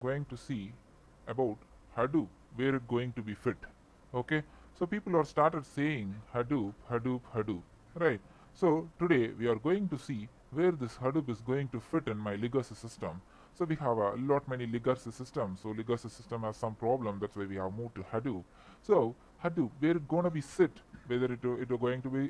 going to see about Hadoop, where it's going to be fit. Okay, so people are started saying Hadoop, Hadoop, Hadoop, right? So today we are going to see where this Hadoop is going to fit in my legacy system. So we have a lot many legacy systems. So legacy system has some problem. That's why we have moved to Hadoop. So Hadoop, where it gonna be sit? Whether it going to be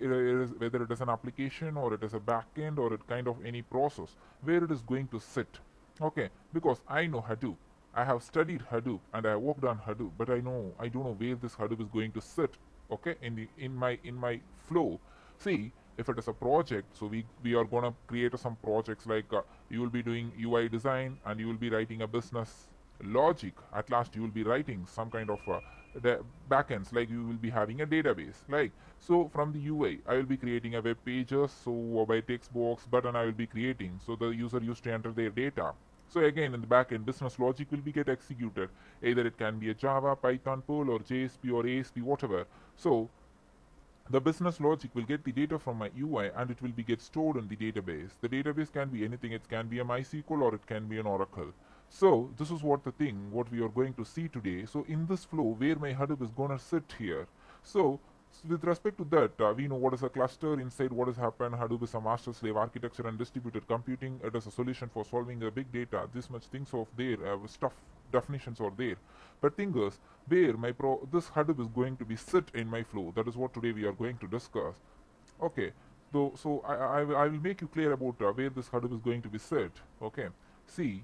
whether it is an application or it is a backend or it kind of any process where it is going to sit. Okay, because I know Hadoop. I have studied Hadoop and I worked on Hadoop, but I don't know where this Hadoop is going to sit. Okay, in my flow. See, if it is a project, so we are gonna create some projects like you will be doing UI design and you will be writing a business logic. At last, you will be writing some kind of the backends, like you will be having a database. Like so, from the UI, I will be creating a web pages. So by text box button, I will be creating. So the user used to enter their data. So again, in the backend, business logic will be get executed. Either it can be a Java, Python, Perl, or JSP or ASP, whatever. So the business logic will get the data from my UI and it will be get stored in the database. The database can be anything. It can be a MySQL or it can be an Oracle. So this is what we are going to see today. So in this flow, where my Hadoop is gonna sit here. So with respect to that, we know what is a cluster. Inside what has happened, Hadoop is a master-slave architecture and distributed computing. It is a solution for solving the big data. This much things of there, stuff definitions are there. But thing is, where this Hadoop is going to be sit in my flow. That is what today we are going to discuss. Okay, so I will make you clear about where this Hadoop is going to be sit. Okay, see,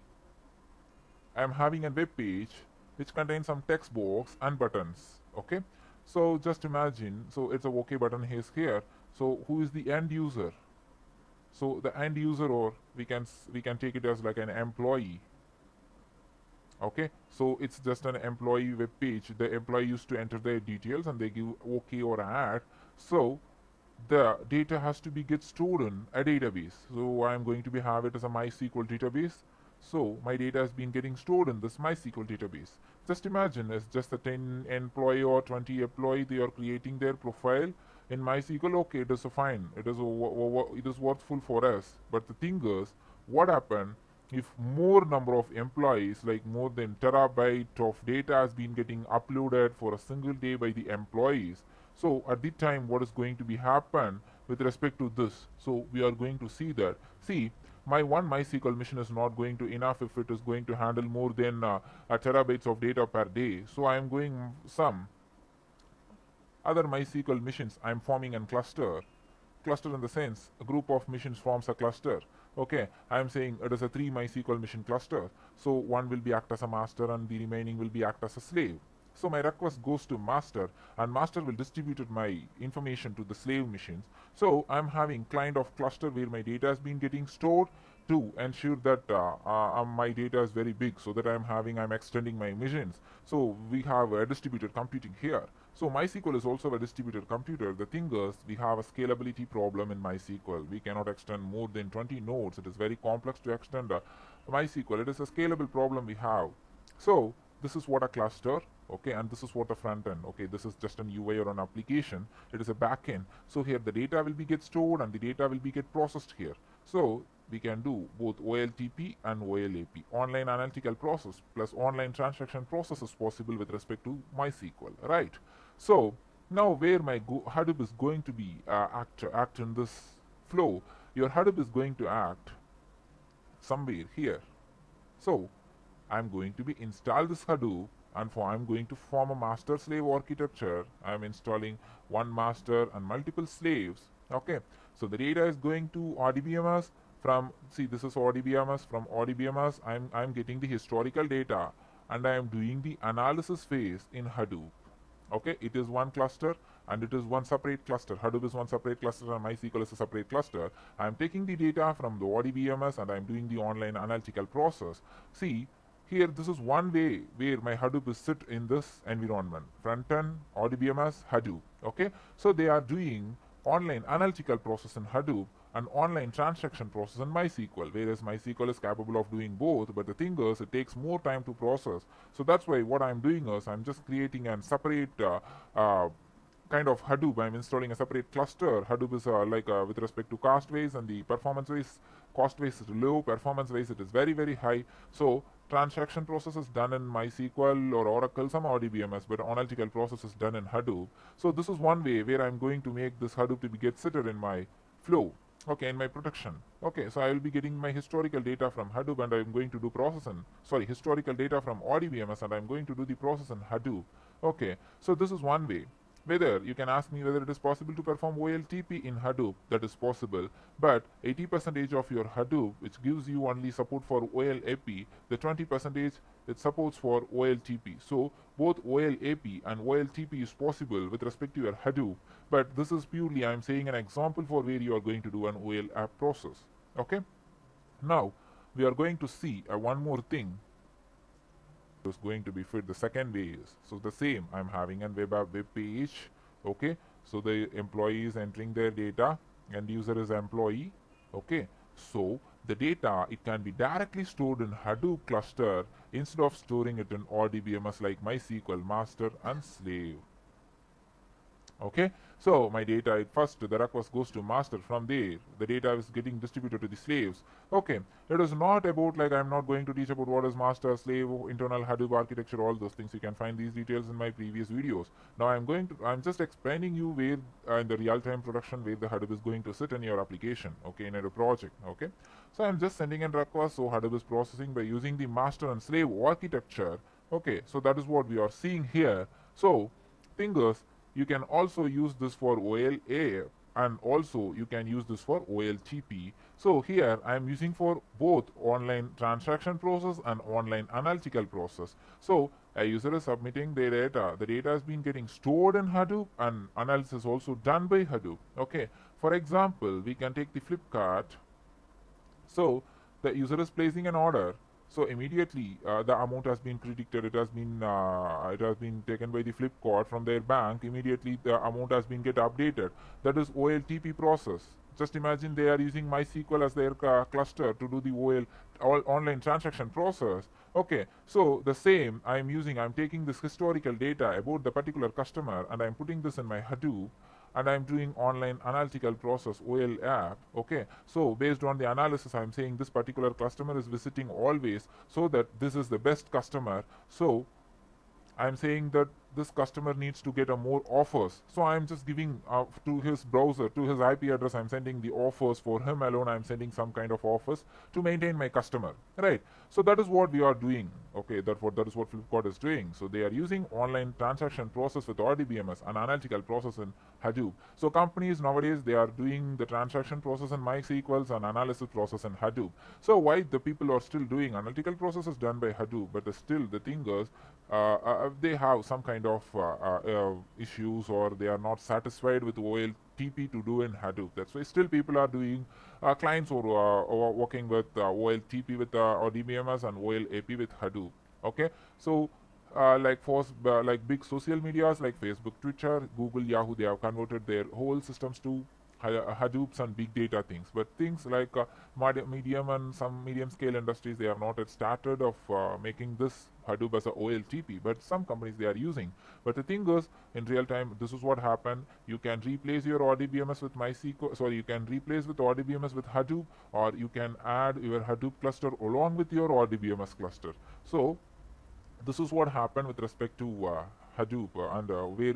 I am having a web page which contains some text box and buttons. Okay, so just imagine, so it's a OK button is here. So who is the end user? So the end user, or we can take it as like an employee. Okay, so it's just an employee web page. The employee used to enter their details and they give OK or add. So the data has to be get stored in a database. So I'm going to be have it as a MySQL database. So my data has been getting stored in this MySQL database. Just imagine it's just a 10 employee or 20 employee, they are creating their profile in MySQL. Okay, it is fine. It is worthful for us. But the thing is, what happened if more number of employees, like more than terabyte of data has been getting uploaded for a single day by the employees? So at the time, what is going to be happen with respect to this? So we are going to see that. See, my one MySQL machine is not going to enough if it is going to handle more than a terabytes of data per day. So I am going some other MySQL machines. I am forming a cluster. Cluster in the sense a group of machines forms a cluster. Okay, I am saying it is a 3 MySQL machine cluster. So one will be act as a master and the remaining will be act as a slave. So my request goes to master and master will distribute my information to the slave machines. So I'm having kind of cluster where my data has been getting stored to ensure that my data is very big, so that I'm extending my machines. So we have a distributed computing here. So MySQL is also a distributed computer. The thing is, we have a scalability problem in MySQL. We cannot extend more than 20 nodes. It is very complex to extend MySQL. It is a scalable problem we have. So this is what a cluster, okay, and this is what a front end. Okay, this is just an UI or an application. It is a backend. So here the data will be get stored and the data will be get processed here. So we can do both OLTP and OLAP. Online analytical process plus online transaction process is possible with respect to MySQL, right? So now where my Hadoop is going to be act in this flow, your Hadoop is going to act somewhere here. So I'm going to be install this Hadoop, and I'm going to form a master slave architecture. I'm installing one master and multiple slaves. Okay, so the data is going to RDBMS. From, see, this is RDBMS. From RDBMS, I'm getting the historical data and I am doing the analysis phase in Hadoop. Okay, it is one cluster and it is one separate cluster. Hadoop is one separate cluster and MySQL is a separate cluster. I am taking the data from the RDBMS and I am doing the online analytical process. See, here this is one way where my Hadoop is sit in this environment. Front end, RDBMS, Hadoop. Okay, so they are doing online analytical process in Hadoop and online transaction process in MySQL, whereas MySQL is capable of doing both, but the thing is it takes more time to process. So that's why what I'm doing is I'm just creating a separate kind of Hadoop. I'm installing a separate cluster. Hadoop is with respect to cost wise and the performance wise, cost wise is low, performance wise it is very high. So transaction process is done in MySQL or Oracle, some RDBMS, but analytical process is done in Hadoop. So this is one way where I'm going to make this Hadoop to be get seated in my flow, okay, in my production. Okay, so I will be getting my historical data from Hadoop and I'm going to do historical data from RDBMS and I'm going to do the process in Hadoop. Okay, so this is one way. Whether you can ask me whether it is possible to perform OLTP in Hadoop, that is possible, but 80% of your Hadoop, which gives you only support for OLAP, the 20% it supports for OLTP. So both OLAP and OLTP is possible with respect to your Hadoop, but this is purely, I'm saying, an example for where you are going to do an OLAP process. Okay, now we are going to see one more thing is going to be fit. The second way is, so the same, I'm having a web page. Okay, so the employee is entering their data and user is employee. Okay, so the data, it can be directly stored in Hadoop cluster instead of storing it in RDBMS like MySQL master and slave. Okay, so my data, first the request goes to master. From there the data is getting distributed to the slaves. Okay, it is not about, like, I'm not going to teach about what is master, slave, internal Hadoop architecture, all those things. You can find these details in my previous videos. Now I'm just explaining you where in the real-time production where the Hadoop is going to sit in your application, okay, in your project. Okay, so I'm just sending in request, so Hadoop is processing by using the master and slave architecture. Okay, so that is what we are seeing here. So thing is, you can also use this for OLA and also you can use this for OLTP. So here I am using for both online transaction process and online analytical process. So a user is submitting their data. The data has been getting stored in Hadoop and analysis also done by Hadoop. Okay, for example, we can take the Flipkart. So the user is placing an order. So immediately the amount has been predicted. It has been taken by the Flipkart from their bank. Immediately the amount has been get updated. That is OLTP process. Just imagine they are using MySQL as their cluster to do the all online transaction process. Okay, so the same I'm taking this historical data about the particular customer and I'm putting this in my Hadoop and I'm doing online analytical process OLAP. Okay, so based on the analysis, I'm saying this particular customer is visiting always, so that this is the best customer. So I'm saying that this customer needs to get a more offers. So I'm just giving to his browser, to his IP address, I'm sending the offers for him alone. I'm sending some kind of offers to maintain my customer, right? So that is what we are doing. Okay, that is what Flipkart is doing. So they are using online transaction process with RDBMS and analytical process in Hadoop. So companies nowadays, they are doing the transaction process in MySQL and analysis process in Hadoop. So why the people are still doing analytical process is done by Hadoop, but still the thing is, they have some kind of issues, or they are not satisfied with OLTP to do in Hadoop. That's why still people are doing clients or working with OLTP with or DBMS and OLAP with Hadoop. Okay, so like big social medias like Facebook, Twitter, Google, Yahoo, they have converted their whole systems to Hadoops and big data things. But things like medium and some medium scale industries, they have not yet started of making this Hadoop as a OLTP, but some companies they are using. But the thing is, in real time, this is what happened. You can replace your RDBMS with MySQL, sorry, you can replace with RDBMS with Hadoop, or you can add your Hadoop cluster along with your RDBMS cluster. So this is what happened with respect to Hadoop and where